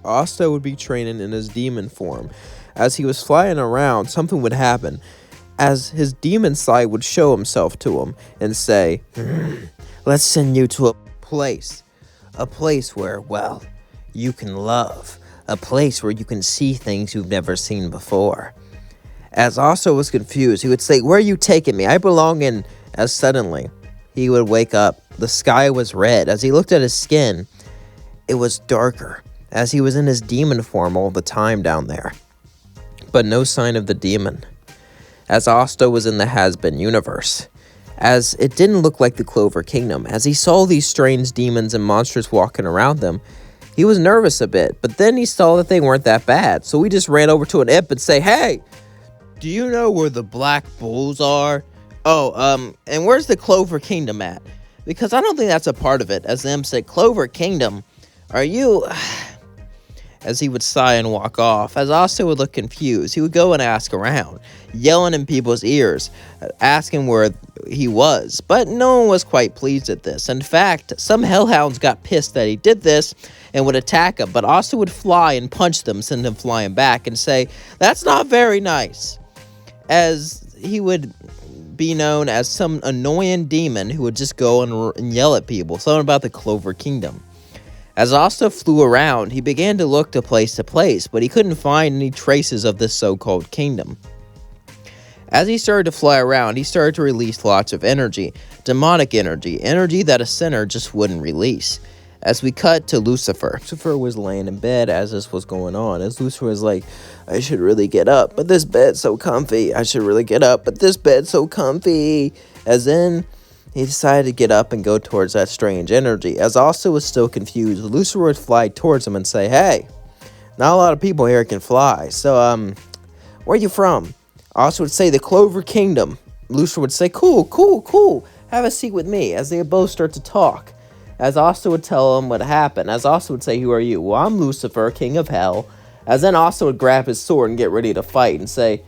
Asta would be training in his demon form. As he was flying around, something would happen, as his demon side would show himself to him and say, let's send you to a place where, well, you can love, a place where you can see things you've never seen before. As Asta was confused, he would say, where are you taking me? I belong in. As suddenly, he would wake up. The sky was red. As he looked at his skin, it was darker, as he was in his demon form all the time down there. But no sign of the demon, as Asta was in the Hazbin universe, as it didn't look like the Clover Kingdom. As he saw these strange demons and monsters walking around them, he was nervous a bit, but then he saw that they weren't that bad, so he just ran over to an imp and say, hey, do you know where the Black Bulls are? Oh, and where's the Clover Kingdom at? Because I don't think that's a part of it. As the imp said, Clover Kingdom, are you... As he would sigh and walk off, as Asta would look confused, he would go and ask around, yelling in people's ears, asking where he was, but no one was quite pleased at this. In fact, some hellhounds got pissed that he did this and would attack him, but Asta would fly and punch them, send him flying back, and say, that's not very nice, as he would be known as some annoying demon who would just go and yell at people, something about the Clover Kingdom. As Asta flew around, he began to look to place, but he couldn't find any traces of this so-called kingdom. As he started to fly around, he started to release lots of energy, demonic energy that a sinner just wouldn't release. As we cut to Lucifer. Lucifer was laying in bed as this was going on, as Lucifer was like, I should really get up, but this bed's so comfy. I should really get up, but this bed's so comfy. As then... he decided to get up and go towards that strange energy. As Asta was still confused, Lucifer would fly towards him and say, hey, not a lot of people here can fly. So, where are you from? Asta would say, the Clover Kingdom. Lucifer would say, cool. Have a seat with me. As they would both start to talk. As Asta would tell him what happened. As Asta would say, who are you? Well, I'm Lucifer, king of hell. As then Asta would grab his sword and get ready to fight and say,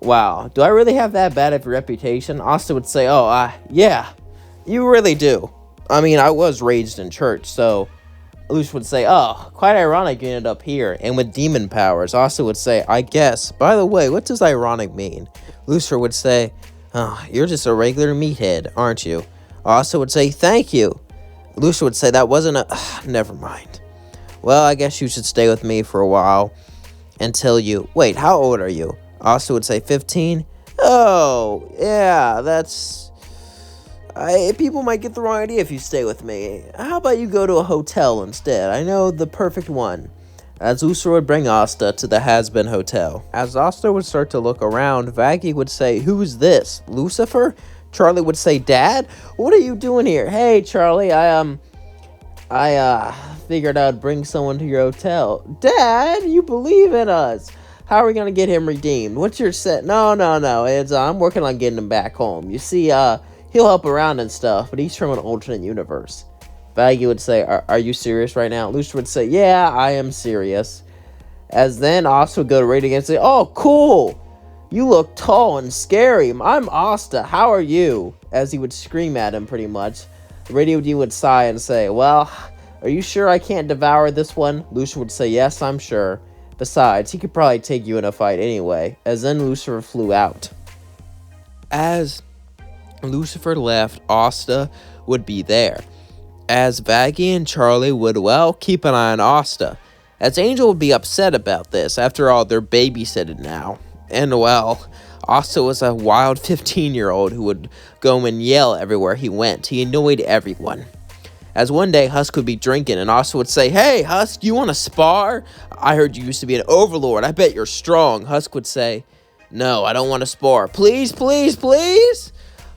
wow, do I really have that bad of a reputation? Asta would say, yeah. You really do. I mean, I was raised in church, so Lucifer would say, oh, quite ironic you ended up here, and with demon powers. Asta would say, I guess. By the way, what does ironic mean? Lucifer would say, oh, you're just a regular meathead, aren't you? Asta would say, thank you. Lucifer would say, that wasn't a... never mind. Well, I guess you should stay with me for a while until you... Wait, how old are you? Asta would say, 15? Oh, yeah, that's... people might get the wrong idea if you stay with me. How about you go to a hotel instead? I know the perfect one. As Lucifer would bring Asta to the Hazbin Hotel. As Asta would start to look around, Vaggie would say, who's this? Lucifer? Charlie would say, Dad? What are you doing here? Hey, Charlie, I figured I'd bring someone to your hotel. Dad, you believe in us. How are we going to get him redeemed? What's your set? No. It's, I'm working on getting him back home. You see, he'll help around and stuff, but he's from an alternate universe. Vaggie would say, are you serious right now? Lucifer would say, yeah, I am serious. As then Asta would go to Radio and say, oh, cool. You look tall and scary. I'm Asta. How are you? As he would scream at him pretty much. Radio D would sigh and say, well, are you sure I can't devour this one? Lucifer would say, yes, I'm sure. Besides, he could probably take you in a fight anyway. As then Lucifer flew out. As Lucifer left, Asta would be there. As Vaggie and Charlie would, well, keep an eye on Asta. As Angel would be upset about this. After all, they're babysitted now. And, well, Asta was a wild 15-year-old who would go and yell everywhere he went. He annoyed everyone. As one day, Husk would be drinking, and Asta would say, hey, Husk, you want to spar? I heard you used to be an overlord. I bet you're strong. Husk would say, no, I don't want to spar. Please.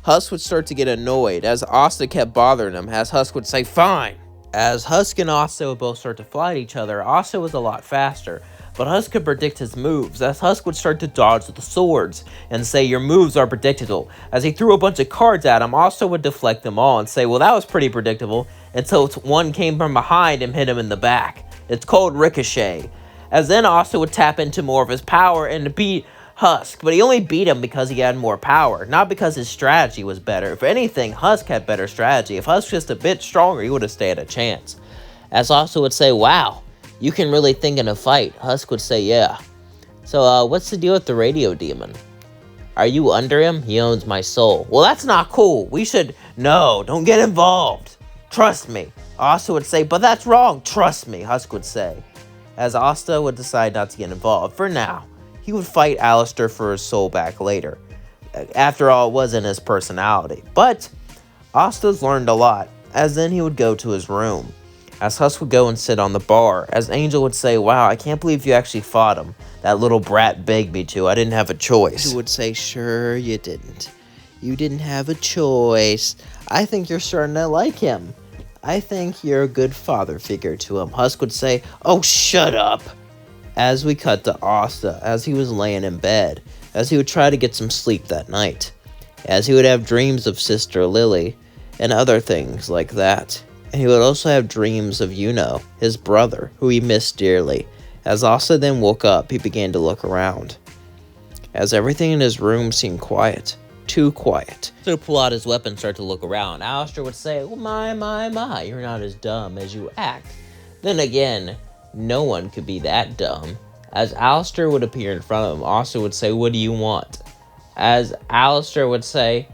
Husk would start to get annoyed as Asta kept bothering him, as Husk would say, fine. As Husk and Asta would both start to fly at each other, Asta was a lot faster, but Husk could predict his moves, as Husk would start to dodge the swords and say, your moves are predictable. As he threw a bunch of cards at him, Asta would deflect them all and say, well, that was pretty predictable, until one came from behind and hit him in the back. It's called Ricochet. As then Asta would tap into more of his power and beat Husk, but he only beat him because he had more power, not because his strategy was better. If anything, Husk had better strategy. If Husk was just a bit stronger, he would have stayed a chance. As Asta would say, wow, You can really think in a fight. Husk would say, yeah. So, what's the deal with the radio demon? Are you under him? He owns my soul. Well, that's not cool. We should... No, don't get involved. Trust me. Asta would say, but that's wrong. Trust me, Husk would say. As Asta would decide not to get involved for now. He would fight Alastor for his soul back later. After all, it wasn't his personality. But Asta's learned a lot, as then he would go to his room. As Husk would go and sit on the bar, as Angel would say, wow, I can't believe you actually fought him. That little brat begged me to. I didn't have a choice. He would say, sure you didn't. You didn't have a choice. I think you're starting to like him. I think you're a good father figure to him. Husk would say, oh, shut up. As we cut to Asta, as he was laying in bed, as he would try to get some sleep that night, as he would have dreams of Sister Lily, and other things like that. And he would also have dreams of his brother, who he missed dearly. As Asta then woke up, he began to look around. As everything in his room seemed quiet, too quiet. So to pull out his weapon and start to look around, Alastor would say, oh, my, you're not as dumb as you act. Then again, no one could be that dumb. As Alastor would appear in front of him, Asta would say, what do you want? As Alastor would say,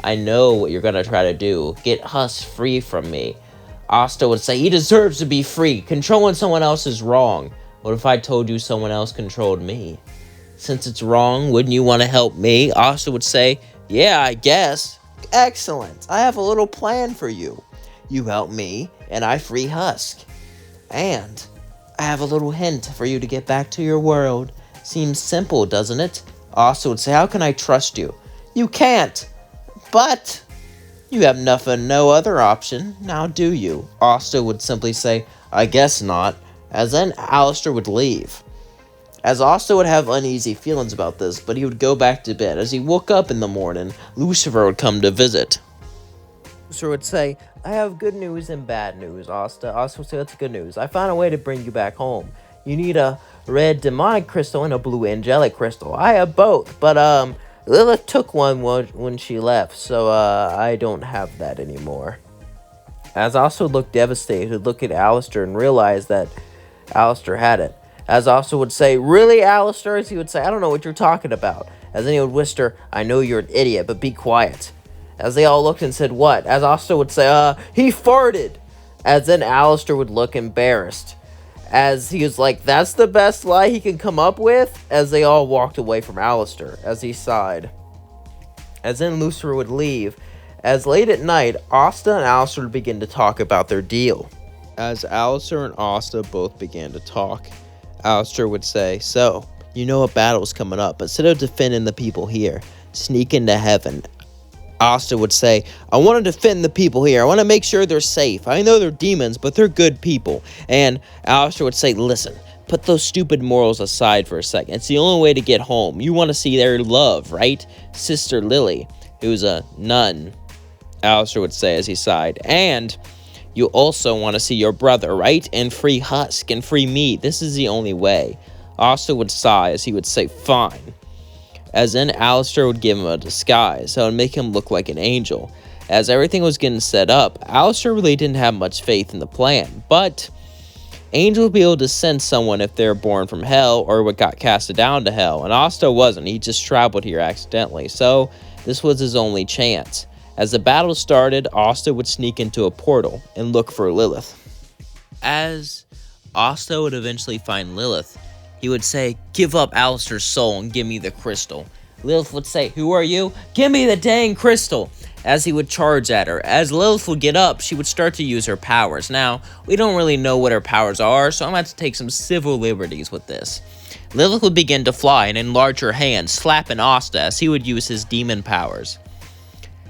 I know what you're gonna try to do. Get Husk free from me. Asta would say, he deserves to be free. Controlling someone else is wrong. What if I told you someone else controlled me? Since it's wrong, wouldn't you want to help me? Asta would say, yeah, I guess. Excellent. I have a little plan for you. You help me, and I free Husk. And I have a little hint for you to get back to your world. Seems simple, doesn't it? Asta would say, how can I trust you? You can't. But you have no other option, now do you? Asta would simply say, I guess not, as then Alastor would leave. As Asta would have uneasy feelings about this, but he would go back to bed. As he woke up in the morning, Lucifer would come to visit. Lucifer would say, I have good news and bad news, Asta. Asta would say, that's good news. I found a way to bring you back home. You need a red demonic crystal and a blue angelic crystal. I have both, but Lilith took one when she left, so I don't have that anymore. As Asta looked devastated, he'd look at Alastor and realize that Alastor had it. As Asta would say, really, Alastor? As he would say, I don't know what you're talking about. As then he would whisper, I know you're an idiot, but be quiet. As they all looked and said, what? As Asta would say, he farted. As then Alastor would look embarrassed. As he was like, that's the best lie he can come up with? As they all walked away from Alastor, as he sighed. As then Lucifer would leave. As late at night, Asta and Alastor would begin to talk about their deal. As Alastor and Asta both began to talk, Alastor would say, so, you know a battle's coming up, but instead of defending the people here, sneak into heaven. Asta would say, I want to defend the people here. I want to make sure they're safe. I know they're demons, but they're good people. And Alastor would say, listen, put those stupid morals aside for a second. It's the only way to get home. You want to see their love, right? Sister Lily, who's a nun, Alastor would say as he sighed. And you also want to see your brother, right? And free Husk and free me. This is the only way. Asta would sigh as he would say, fine. As then Alastor would give him a disguise, so it would make him look like an angel. As everything was getting set up, Alastor really didn't have much faith in the plan, but Angel would be able to send someone if they were born from hell or what got casted down to hell, and Asta wasn't. He just traveled here accidentally, so this was his only chance. As the battle started, Asta would sneak into a portal and look for Lilith. As Asta would eventually find Lilith, he would say, give up Alastor's soul and give me the crystal. Lilith would say, who are you? Give me the dang crystal. As he would charge at her. As Lilith would get up, she would start to use her powers. Now, we don't really know what her powers are, so I'm going to have to take some civil liberties with this. Lilith would begin to fly and enlarge her hands, slapping Asta as he would use his demon powers.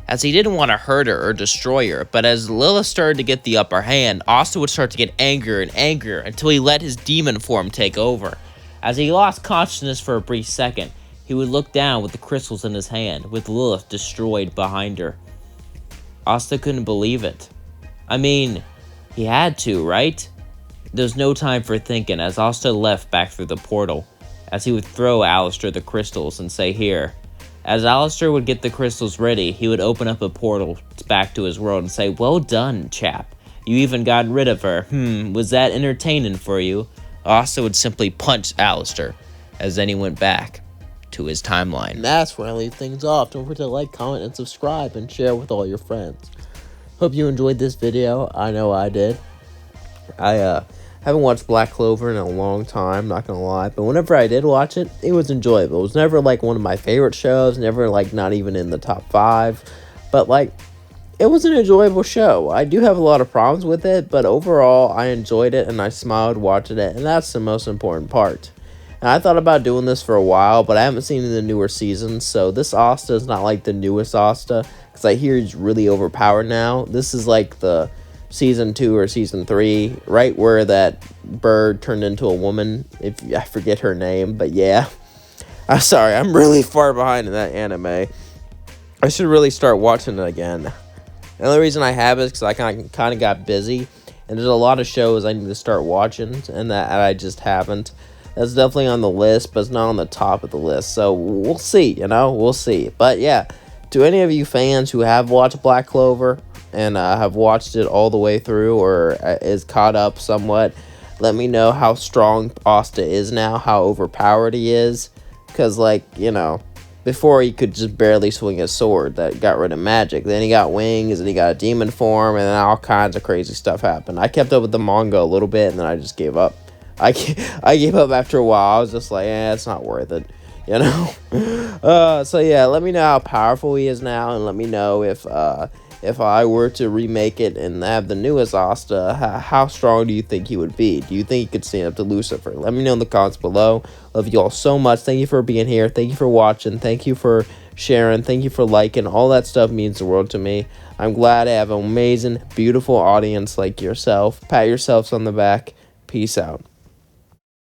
As he didn't want to hurt her or destroy her, but as Lilith started to get the upper hand, Asta would start to get angrier and angrier until he let his demon form take over. As he lost consciousness for a brief second, he would look down with the crystals in his hand, with Lilith destroyed behind her. Asta couldn't believe it. I mean, he had to, right? There was no time for thinking as Asta left back through the portal, as he would throw Alastor the crystals and say, here. As Alastor would get the crystals ready, he would open up a portal back to his world and say, well done, chap. You even got rid of her. Was that entertaining for you? Asta would simply punch Alastor, as then he went back to his timeline. And that's when I leave things off. Don't forget to like, comment, and subscribe, and share with all your friends. Hope you enjoyed this video. I know I did. I haven't watched Black Clover in a long time, not gonna lie, but whenever I did watch it, it was enjoyable. It was never like one of my favorite shows, never like not even in the top 5, but like it was an enjoyable show. I do have a lot of problems with it, but overall I enjoyed it and I smiled watching it, and that's the most important part. And I thought about doing this for a while, but I haven't seen the newer seasons, so this Asta is not like the newest Asta, because I hear he's really overpowered now. This is like the season 2 or season 3, right where that bird turned into a woman. If I forget her name, but yeah. I'm sorry, I'm really far behind in that anime. I should really start watching it again. The only reason I have is because I kind of got busy, and there's a lot of shows I need to start watching, and that I just haven't. That's definitely on the list, but it's not on the top of the list. So we'll see, we'll see. But yeah, to any of you fans who have watched Black Clover and have watched it all the way through or is caught up somewhat, let me know how strong Asta is now, how overpowered he is. Because, like, before he could just barely swing his sword that got rid of magic. Then he got wings, and he got a demon form, and then all kinds of crazy stuff happened. I kept up with the manga a little bit, and then I just gave up. I gave up after a while. I was just like, it's not worth it, So yeah, let me know how powerful he is now, and let me know if I were to remake it and have the newest Asta, how strong do you think he would be? Do you think he could stand up to Lucifer? Let me know in the comments below. Love you all so much. Thank you for being here. Thank you for watching. Thank you for sharing. Thank you for liking. All that stuff means the world to me. I'm glad I have an amazing, beautiful audience like yourself. Pat yourselves on the back. Peace out.